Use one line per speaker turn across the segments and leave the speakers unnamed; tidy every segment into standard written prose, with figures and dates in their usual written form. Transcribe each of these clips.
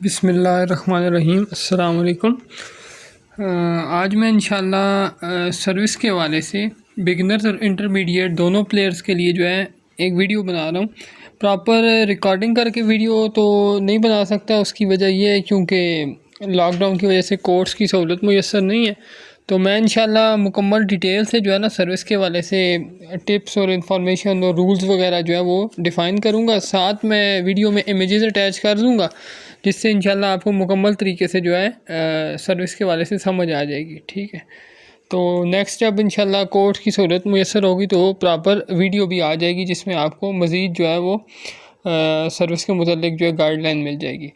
बिस्मिल्लाहिर्रहमानिर्रहीम अस्सलाम वालेकुम। आज मैं इंशाल्लाह सर्विस के हवाले से बिगिनर्स और इंटरमीडिएट दोनों प्लेयर्स के लिए जो है एक वीडियो बना रहा हूँ। प्रॉपर रिकॉर्डिंग करके वीडियो तो नहीं बना सकता, उसकी वजह यह है क्योंकि लॉकडाउन की वजह से कोर्स की सहूलत मुयसर नहीं है। तो मैं इंशाल्लाह मुकम्मल डिटेल से जो है ना सर्विस के वाले से टिप्स और इन्फॉर्मेशन और रूल्स वगैरह जो है वो डिफ़ाइन करूँगा। साथ में वीडियो में इमेजेस अटैच कर दूँगा जिससे इंशाल्लाह आपको मुकम्मल तरीके से जो है सर्विस के वाले से समझ आ जाएगी। ठीक है, तो नेक्स्ट जब इंशाल्लाह कोर्स की सहूलत मुयसर होगी तो प्रॉपर वीडियो भी आ जाएगी जिसमें आपको मज़ीद जो है वो सर्विस के मुतालिक जो है गाइडलाइन मिल जाएगी।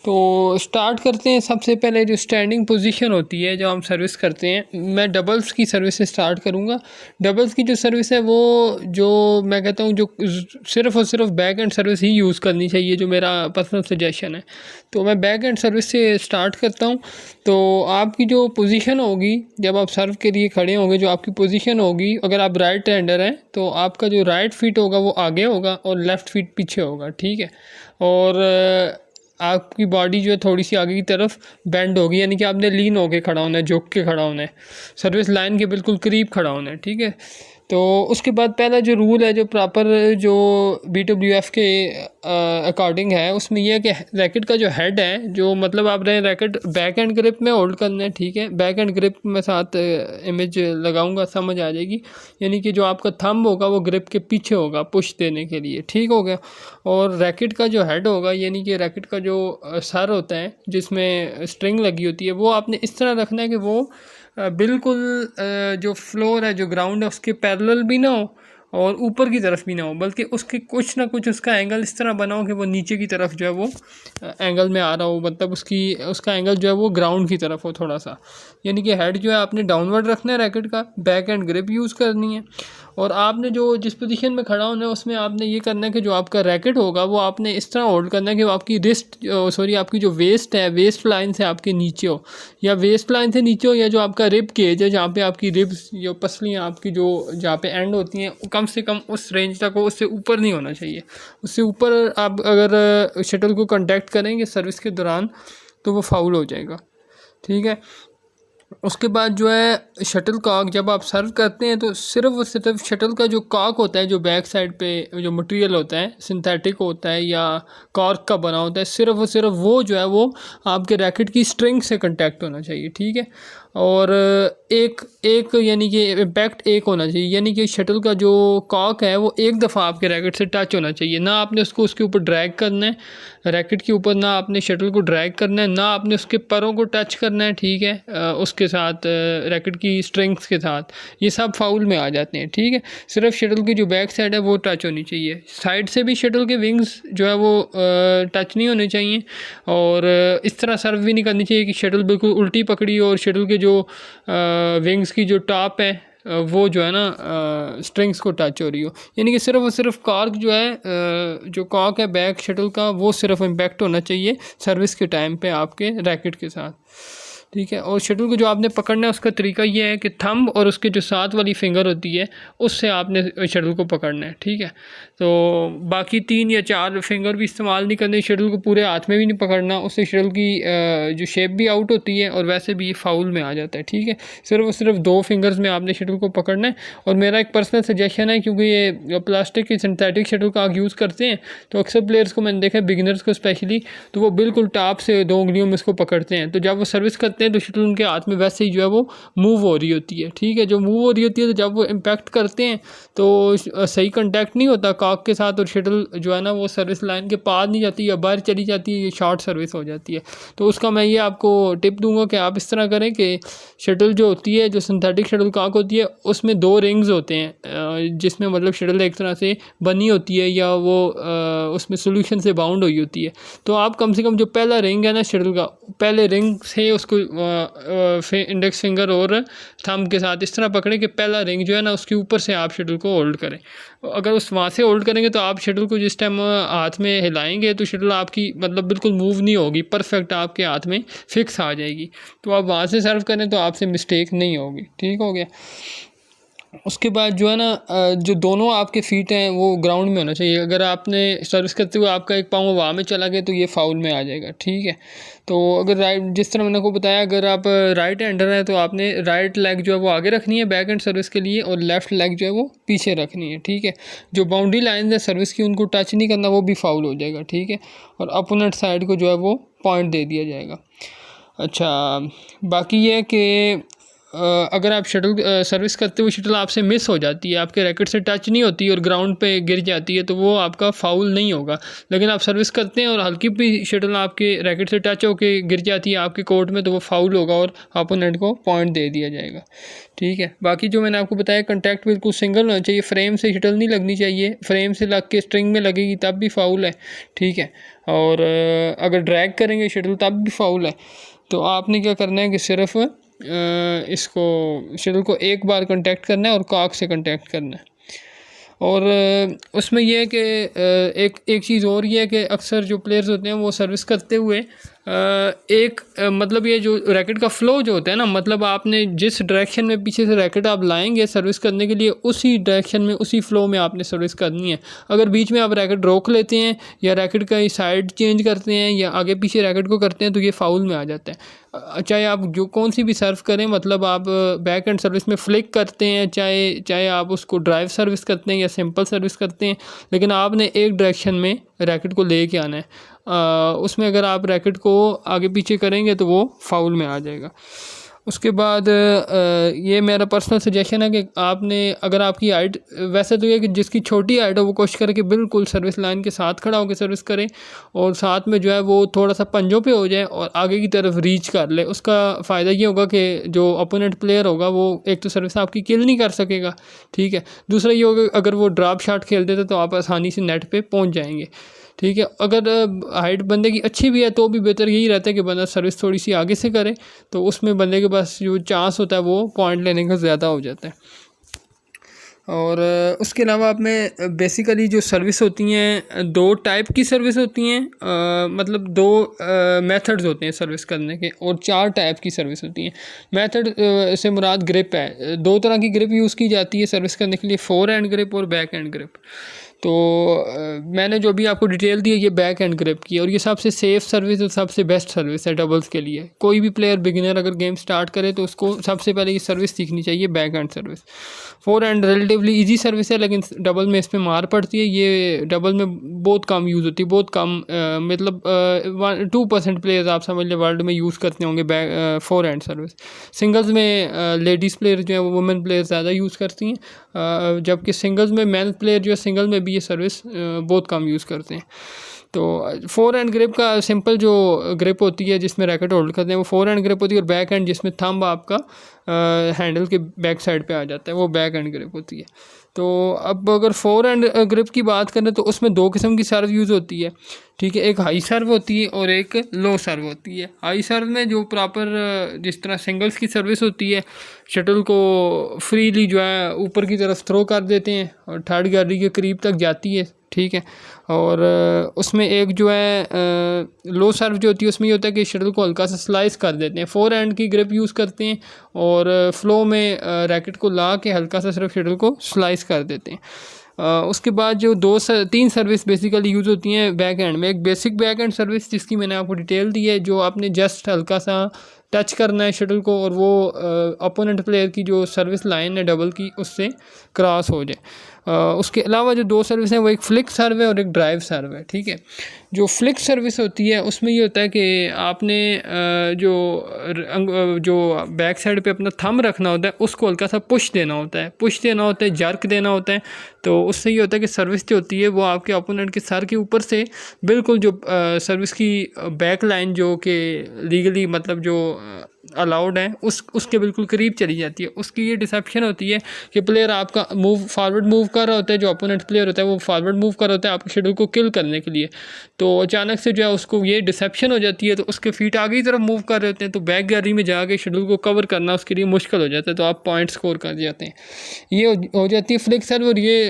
तो स्टार्ट करते हैं। सबसे पहले जो स्टैंडिंग पोजीशन होती है जब हम सर्विस करते हैं, मैं डबल्स की सर्विस से स्टार्ट करूंगा। डबल्स की जो सर्विस है वो जो मैं कहता हूँ जो सिर्फ़ और सिर्फ back and service he use करनी चाहिए, जो मेरा पर्सनल सजेशन है। तो मैं बैक एंड सर्विस से स्टार्ट करता हूँ। तो आपकी जो पोजीशन होगी जब आप सर्व के लिए खड़े होंगे, जो आपकी पोजीशन होगी, अगर आप राइट हैंडर हैं तो आपका जो राइट फीट होगा वो आगे होगा और लेफ़्ट फीट पीछे होगा। ठीक है, और आपकी बॉडी जो है थोड़ी सी आगे की तरफ बेंड होगी, यानी कि आपने लीन होके खड़ा होना है, झुक के खड़ा होना है, सर्विस लाइन के बिल्कुल करीब खड़ा होना है। ठीक है, तो उसके बाद पहला जो रूल है जो प्रॉपर जो BWF के अकॉर्डिंग है उसमें यह है कि रैकेट का जो हेड है, जो मतलब आपने रैकेट बैक एंड ग्रिप में होल्ड करना है। ठीक है, बैक एंड ग्रिप में साथ इमेज लगाऊंगा, समझ आ जाएगी। यानी कि जो आपका थंब होगा वो ग्रिप के पीछे होगा पुश देने के लिए। ठीक हो गया। और रैकेट का जो हेड होगा यानी कि रैकेट का जो सर होता है जिसमें स्ट्रिंग लगी होती है वो आपने इस तरह रखना है कि वो बिल्कुल जो फ्लोर है, जो ग्राउंड है, उसके पैरेलल भी ना हो और ऊपर की तरफ भी ना हो, बल्कि उसके कुछ ना कुछ उसका एंगल इस तरह बना हो कि वो नीचे की तरफ जो है वो एंगल में आ रहा हो, मतलब उसका एंगल जो है वो ग्राउंड की तरफ हो थोड़ा सा। यानी कि हेड जो है आपने डाउनवर्ड रखना है रैकेट का, बैक एंड ग्रिप यूज़ करनी है। और आपने जो जिस पोजीशन में खड़ा होना है उसमें आपने ये करना है कि जो आपका रैकेट होगा वो आपने इस तरह होल्ड करना है कि वो आपकी आपकी जो वेस्ट है, वेस्ट लाइन से आपके नीचे हो, या वेस्ट लाइन से नीचे हो, या जो आपका रिब केज है जहाँ पे आपकी रिब्स जो पसलियाँ आपकी जो जहाँ पे एंड होती हैं कम से कम उस रेंज तक हो, उससे ऊपर नहीं होना चाहिए। उससे ऊपर आप अगर शटल को कॉन्टैक्ट करेंगे सर्विस के दौरान तो वो फाउल हो जाएगा। ठीक है, उसके बाद जो है शटल कॉक जब आप सर्व करते हैं तो सिर्फ और सिर्फ शटल का जो कॉक होता है, जो बैक साइड पे जो मटेरियल होता है सिंथेटिक होता है या कॉर्क का बना होता है, सिर्फ और सिर्फ वो जो है वो आपके रैकेट की स्ट्रिंग से कांटेक्ट होना चाहिए। ठीक है, और एक एक यानी कि इम्पैक्ट एक होना चाहिए, यानी कि शटल का जो कॉक है वो एक दफ़ा आपके रैकेट से टच होना चाहिए। ना आपने उसको उसके ऊपर ड्रैग करना है रैकेट के ऊपर, ना आपने शटल को ड्रैग करना है, ना आपने उसके पैरों को टच करना है। ठीक है, उसके साथ रैकेट की स्ट्रिंग्स के साथ, ये सब फाउल में आ जाते हैं। ठीक है, सिर्फ शटल की जो बैक साइड है वो टच होनी चाहिए, साइड से भी शटल के विंग्स जो है वो टच नहीं होने चाहिए। और इस तरह सर्व भी नहीं करनी चाहिए कि शटल बिल्कुल उल्टी पकड़ी और शटल के जो विंग्स की जो टॉप है वो जो है ना स्ट्रिंग्स को टच हो रही हो। यानी कि सिर्फ और सिर्फ कॉर्क जो है जो कॉर्क है बैक शटल का वो सिर्फ इम्पैक्ट होना चाहिए सर्विस के टाइम पे आपके रैकेट के साथ। ठीक है, और शटल को जो आपने पकड़ना है उसका तरीका ये है कि थंब और उसके जो साथ वाली फिंगर होती है उससे आपने शटल को पकड़ना है। ठीक है, तो बाकी 3 या 4 फिंगर भी इस्तेमाल नहीं करने, शटल को पूरे हाथ में भी नहीं पकड़ना, उससे शटल की जो शेप भी आउट होती है और वैसे भी ये फाउल में आ जाता है। ठीक है, सिर्फ और सिर्फ 2 फिंगर्स में आपने शटल को पकड़ना है। और मेरा एक पर्सनल सजेशन है, क्योंकि ये प्लास्टिक की सिंथेटिक शटल का यूज़ करते हैं तो अक्सर प्लेयर्स को मैंने देखा है, बिगिनर्स को स्पेशली, तो वो बिल्कुल टॉप से 2 उंगलियों में इसको पकड़ते हैं। तो जब वो सर्विस करते हैं तो शटल उनके हाथ में वैसे ही जो है वो मूव हो रही होती है। ठीक है, जो मूव हो रही होती है तो जब वो इम्पैक्ट करते हैं तो सही कांटेक्ट नहीं होता कॉक के साथ और शटल जो है ना वो सर्विस लाइन के पार नहीं जाती या बाहर चली जाती है, ये शॉर्ट सर्विस हो जाती है। तो उसका मैं ये आपको टिप दूंगा कि आप इस तरह करें कि शटल जो होती है, जो सिंथेटिक शटल कॉक होती है, उसमें 2 रिंग्स होते हैं जिसमें मतलब शटल एक तरह से बनी होती है या वो उसमें सोल्यूशन से बाउंड हुई होती है। तो आप कम से कम जो पहला रिंग है ना शटल का, पहले रिंग से उसको इंडेक्स फिंगर और थंब के साथ इस तरह पकड़ें कि पहला रिंग जो है ना उसके ऊपर से आप शटल को होल्ड करें। अगर उस वहाँ से होल्ड करेंगे तो आप शटल को जिस टाइम हाथ में हिलाएंगे तो शटल आपकी मतलब बिल्कुल मूव नहीं होगी, परफेक्ट आपके हाथ में फिक्स आ जाएगी। तो आप वहाँ से सर्व करें तो आपसे मिस्टेक नहीं होगी। ठीक हो गया। उसके बाद जो है ना जो दोनों आपके फीट हैं वो ग्राउंड में होना चाहिए। अगर आपने सर्विस करते हुए आपका एक पाँव हवा में चला गया तो ये फाउल में आ जाएगा, ठीक है। तो अगर राइट, जिस तरह मैंने को बताया, अगर आप राइट हैंडर हैं तो आपने राइट लेग जो है वो आगे रखनी है बैक हैंड सर्विस के लिए, और लेफ़्ट लेग जो है वो पीछे रखनी है, ठीक है। जो बाउंड्री लाइन है सर्विस की उनको टच नहीं करना, वो भी फाउल हो जाएगा, ठीक है। और अपोनेंट साइड को जो है वो पॉइंट दे दिया जाएगा। अच्छा, बाकी ये है कि अगर आप शटल सर्विस करते हुए शटल आपसे मिस हो जाती है, आपके रैकेट से टच नहीं होती और ग्राउंड पे गिर जाती है, तो वो आपका फाउल नहीं होगा। लेकिन आप सर्विस करते हैं और हल्की भी शटल आपके रैकेट से टच होकर गिर जाती है आपके कोर्ट में, तो वो फाउल होगा और अपोनेंट को पॉइंट दे दिया जाएगा, ठीक है। बाकी जो मैंने आपको बताया, कंटैक्ट बिल्कुल सिंगल होना चाहिए, फ्रेम से शटल नहीं लगनी चाहिए। फ्रेम से लग के स्ट्रिंग में लगेगी तब भी फाउल है, ठीक है। और अगर ड्रैग करेंगे शटल तब भी फाउल है। तो आपने क्या करना है कि सिर्फ इसको शटल को एक बार कांटेक्ट करना है और कॉक से कांटेक्ट करना है। और उसमें यह है कि एक चीज़ और ये है कि अक्सर जो प्लेयर्स होते हैं वो सर्विस करते हुए मतलब ये जो रैकेट का फ़्लो जो होता है ना, मतलब आपने जिस डायरेक्शन में पीछे से रैकेट आप लाएंगे सर्विस करने के लिए, उसी डायरेक्शन में उसी फ़्लो में आपने सर्विस करनी है। अगर बीच में आप रैकेट रोक लेते हैं या रैकेट का साइड चेंज करते हैं या आगे पीछे रैकेट को करते हैं तो ये फाउल में आ जाता है। चाहे आप जो कौन सी भी सर्व करें, मतलब आप बैक एंड सर्विस में फ्लिक करते हैं, चाहे आप उसको ड्राइव सर्विस करते हैं या सिंपल सर्विस करते हैं, लेकिन आपने एक डायरेक्शन में रैकेट को लेके आना है। उसमें अगर आप रैकेट को आगे पीछे करेंगे तो वो फाउल में आ जाएगा। उसके बाद ये मेरा पर्सनल सजेशन है कि आपने, अगर आपकी हाइट, वैसे तो ये कि जिसकी छोटी हाइट हो वो कोशिश करे कि बिल्कुल सर्विस लाइन के साथ खड़ा होकर सर्विस करे, और साथ में जो है वो थोड़ा सा पंजों पे हो जाए और आगे की तरफ रीच कर ले। उसका फ़ायदा ये होगा कि जो अपोनेंट प्लेयर होगा वो एक तो सर्विस आपकी किल नहीं कर सकेगा, ठीक है। दूसरा ये होगा अगर वो ड्रॉप शॉट खेल देते तो आप आसानी से नेट पे पहुंच जाएंगे, ठीक है। अगर हाइट बंदे की अच्छी भी है तो भी बेहतर यही रहता है कि बंदा सर्विस थोड़ी सी आगे से करे, तो उसमें बंदे के पास जो चांस होता है वो पॉइंट लेने का ज़्यादा हो जाता है। और उसके अलावा आप में बेसिकली जो सर्विस होती हैं, दो टाइप की सर्विस होती हैं, मतलब दो मेथड्स होते हैं सर्विस करने के, और चार टाइप की सर्विस होती हैं। मेथड से मुराद ग्रिप है। दो तरह की ग्रिप यूज़ की जाती है सर्विस करने के लिए, फोर हैंड ग्रिप और बैक हैंड ग्रिप। तो मैंने जो भी आपको डिटेल दी है ये बैक हैंड ग्रिप की, और ये सबसे सेफ़ सर्विस और सबसे बेस्ट सर्विस है डबल्स के लिए। कोई भी प्लेयर बिगिनर अगर गेम स्टार्ट करे तो उसको सबसे पहले ये सर्विस सीखनी चाहिए, back hand service. Four hand relatively easy service है, लेकिन डबल में इस पर मार पड़ती है। ये डबल में बहुत कम यूज़ होती है, बहुत कम, मतलब 2% प्लेयर्स आप समझ लें वर्ल्ड में यूज़ करते होंगे फोर हैंड सर्विस। सिंगल्स में लेडीज़ प्लेयर जो है वो वुमेन प्लेयर ज़्यादा यूज़ करती हैं, जबकि सिंगल्स में मेन प्लेयर जो है सिंगल में भी ये सर्विस बहुत कम यूज़ करते हैं। तो फोर हैंड ग्रिप का सिंपल जो ग्रिप होती है जिसमें रैकेट होल्ड करते हैं वो फोर हैंड ग्रिप होती है, और बैक हैंड जिसमें थंब आपका हैंडल के बैक साइड पे आ जाता है वो बैक हैंड ग्रिप होती है। तो अब अगर फोर हैंड ग्रिप की बात करें तो उसमें दो किस्म की सर्व यूज़ होती है, ठीक है। एक हाई सर्व होती है और एक लो सर्व होती है। हाई सर्व में जो प्रॉपर जिस तरह सिंगल्स की सर्विस होती है, शटल को फ्रीली जो है ऊपर की तरफ थ्रो कर देते हैं और थर्ड गैलरी के करीब तक जाती है, ठीक है। और उसमें एक जो है लो सर्व जो होती है उसमें ये होता है कि शटल को हल्का सा स्लाइस कर देते हैं। फोर हैंड की ग्रिप यूज़ करते हैं और फ्लो में रैकेट को ला के हल्का सा सिर्फ शटल को स्लाइस कर देते हैं। उसके बाद जो तीन सर्विस बेसिकली यूज़ होती हैं बैक हैंड में। एक बेसिक बैक हैंड सर्विस जिसकी मैंने आपको डिटेल दी है, जो आपने जस्ट हल्का सा टच करना है शटल को और वो अपोनेंट प्लेयर की जो सर्विस लाइन है डबल की उससे क्रॉस हो जाए। उसके अलावा जो दो सर्विस हैं वो एक फ्लिक सर्व है और एक ड्राइव सर्व है, ठीक है। जो फ्लिक सर्विस होती है उसमें ये होता है कि आपने जो बैक साइड पे अपना थंब रखना होता है उसको हल्का सा पुश देना होता है, जर्क देना होता है। तो उससे ये होता है कि सर्विस जो होती है वो आपके ओपोनेंट के सर के ऊपर से बिल्कुल जो सर्विस की बैक लाइन जो कि लीगली मतलब जो अलाउड है उसके बिल्कुल करीब चली जाती है। उसकी ये डिसेप्शन होती है कि प्लेयर आपका फॉरवर्ड मूव कर रहा होता है, जो अपोनेंट प्लेयर होता है वो फॉरवर्ड मूव कर रहा होता है आपके शेड्यूल को किल करने के लिए। तो अचानक से जो है उसको ये डिसेप्शन हो जाती है, तो उसके फीट आगे की तरफ मूव कर रहे होते हैं, तो बैक गैलरी में जाके शेड्यूल को कवर करना उसके लिए मुश्किल हो जाता है, तो आप पॉइंट स्कोर कर जाते हैं। ये हो जाती है फ्लिक सर्व। और ये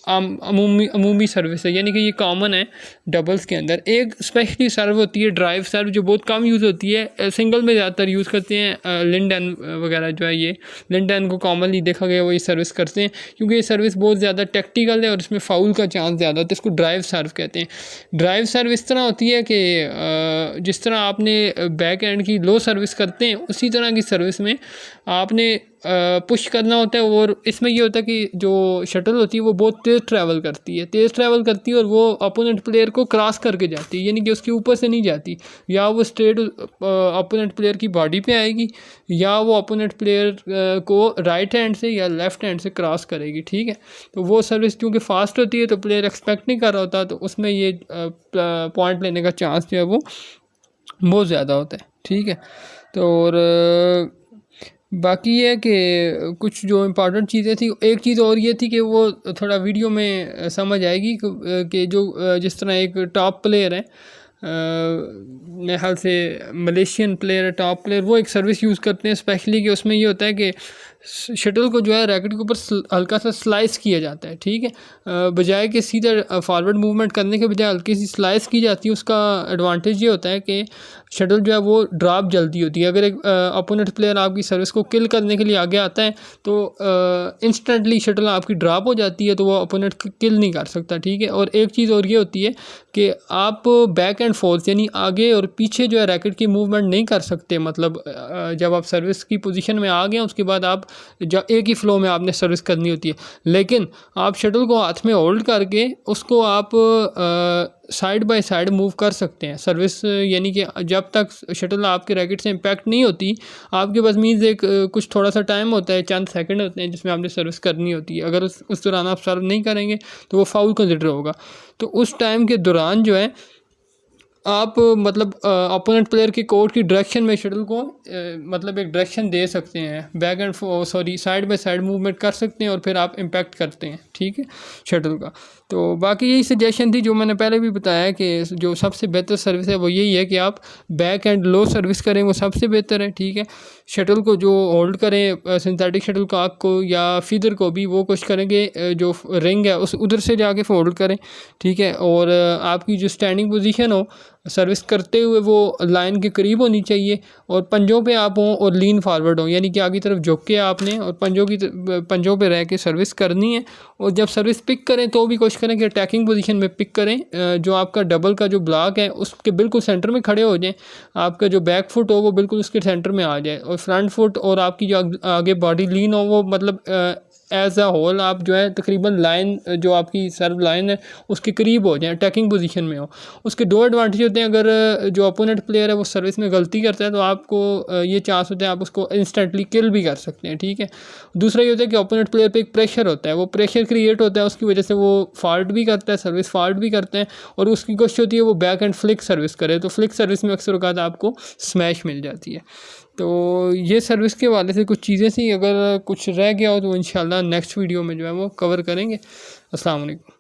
अमूमी सर्विस है, यानी कि ये कॉमन है डबल्स के अंदर। एक स्पेशली सर्व होती है ड्राइव सर्व, जो बहुत कम यूज़ होती है, सिंगल में ज़्यादातर यूज़ करते हैं। लिंडन वगैरह जो है, ये लिंडन को कॉमनली देखा गया वो ये सर्विस करते हैं, क्योंकि ये सर्विस बहुत ज़्यादा टेक्टिकल है और इसमें फाउल का चांस ज़्यादा होता है। इसको ड्राइव सर्व कहते हैं। ड्राइव सर्व इस तरह होती है कि जिस तरह आपने बैक एंड की लो सर्विस करते हैं, उसी तरह की सर्विस में आपने पुश करना होता है। और इसमें ये होता है कि जो शटल होती है वो बहुत तेज़ ट्रैवल करती है और वो अपोनेंट प्लेयर को क्रॉस करके जाती है, यानी कि उसके ऊपर से नहीं जाती। या वो स्ट्रेट अपोनेंट प्लेयर की बॉडी पे आएगी, या वो अपोनेंट प्लेयर को राइट हैंड से या लेफ़्ट हैंड से क्रॉस करेगी, ठीक है। तो वो सर्विस क्योंकि फास्ट होती है तो प्लेयर एक्सपेक्ट नहीं कर रहा होता, तो उसमें ये पॉइंट लेने का चांस जो है वो बहुत ज़्यादा होता है, ठीक है। तो और बाकी ये है कि कुछ जो इम्पोर्टेंट चीज़ें थी, एक चीज़ और ये थी कि वो थोड़ा वीडियो में समझ आएगी कि जो जिस तरह एक टॉप प्लेयर है, मेरे ख्याल से मलेशियन प्लेयर है, टॉप प्लेयर, वो एक सर्विस यूज़ करते हैं स्पेशली कि उसमें ये होता है कि शटल को जो है रैकेट के ऊपर हल्का सा स्लाइस किया जाता है, ठीक है। बजाय कि सीधा फॉरवर्ड मूवमेंट करने के बजाय हल्की सी स्लाइस की जाती है। उसका एडवांटेज ये होता है कि शटल जो है वो ड्रॉप जल्दी होती है। अगर एक अपोनेंट प्लेयर आपकी सर्विस को किल करने के लिए आगे आता है तो इंस्टेंटली शटल आपकी ड्रॉप हो जाती है, तो वो अपोनेंट किल नहीं कर सकता, ठीक है। और एक चीज़ और ये होती है कि आप बैक एंड फोर्थ यानी आगे और पीछे जो है रैकेट की मूवमेंट नहीं कर सकते। मतलब जब आप सर्विस की पोजीशन में आ गए उसके बाद आप एक ही फ्लो में आपने सर्विस करनी होती है, लेकिन आप शटल को हाथ में होल्ड करके उसको आप साइड बाय साइड मूव कर सकते हैं सर्विस, यानी कि जब तक शटल आपके रैकेट से इम्पैक्ट नहीं होती आपके पास मीन्स एक कुछ थोड़ा सा टाइम होता है, चंद सेकंड होते हैं जिसमें आपने सर्विस करनी होती है। अगर उस दौरान आप सर्व नहीं करेंगे तो वो फाउल कंसिडर होगा। तो उस टाइम के दौरान जो है आप मतलब अपोनेंट प्लेयर के कोर्ट की डायरेक्शन में शटल को मतलब एक डायरेक्शन दे सकते हैं, back and side by side movement कर सकते हैं और फिर आप इम्पैक्ट करते हैं, ठीक है, शटल का। तो बाकी यही सजेशन थी जो मैंने पहले भी बताया कि जो सबसे बेहतर सर्विस है वो यही है कि आप बैक एंड लो सर्विस करें, वो सबसे बेहतर है, ठीक है। शटल को जो होल्ड करें सिंथेटिक शटल कॉक को या फीदर को भी, वो कोशिश करेंगे जो रिंग है उस उधर से जाके होल्ड करें, ठीक है। और आपकी जो स्टैंडिंग पोजीशन हो सर्विस करते हुए वो लाइन के करीब होनी चाहिए और पंजों पे आप हों और लीन फारवर्ड हों, यानी कि आगे तरफ झुक के आपने और पंजों पे रह के सर्विस करनी है। और जब सर्विस पिक करें तो भी कोशिश करें कि अटैकिंग पोजीशन में पिक करें, जो आपका डबल का जो ब्लॉक है उसके बिल्कुल सेंटर में खड़े हो जाएं, आपका जो बैक फुट हो वो बिल्कुल उसके सेंटर में आ जाए और फ्रंट फुट और आपकी जो आगे बॉडी लीन हो वो मतलब एज अ होल आप जो है तकरीबन लाइन जो आपकी सर्व लाइन है उसके करीब हो जाए, अटैकिंग पोजीशन में हो। उसके दो एडवांटेज होते हैं, अगर जो अपोनेंट प्लेयर है वो सर्विस में गलती करता है तो आपको ये चांस होता है आप उसको इंस्टेंटली किल भी कर सकते हैं, ठीक है। दूसरा ये होता है कि अपोनेंट प्लेयर पे एक प्रेशर होता है, वो प्रेशर क्रिएट होता है, उसकी वजह से वो फॉल्ट भी करता है, सर्विस फॉल्ट भी करते हैं और उसकी कोशिश होती है वो बैक एंड फ्लिक सर्विस करे, तो फ्लिक सर्विस में अक्सर औक़ात आपको स्मैश मिल जाती है। तो ये सर्विस के हवाले से कुछ चीज़ें थी, अगर कुछ रह गया हो तो इंशाल्लाह नेक्स्ट वीडियो में जो है वो कवर करेंगे। अस्सलाम वालेकुम।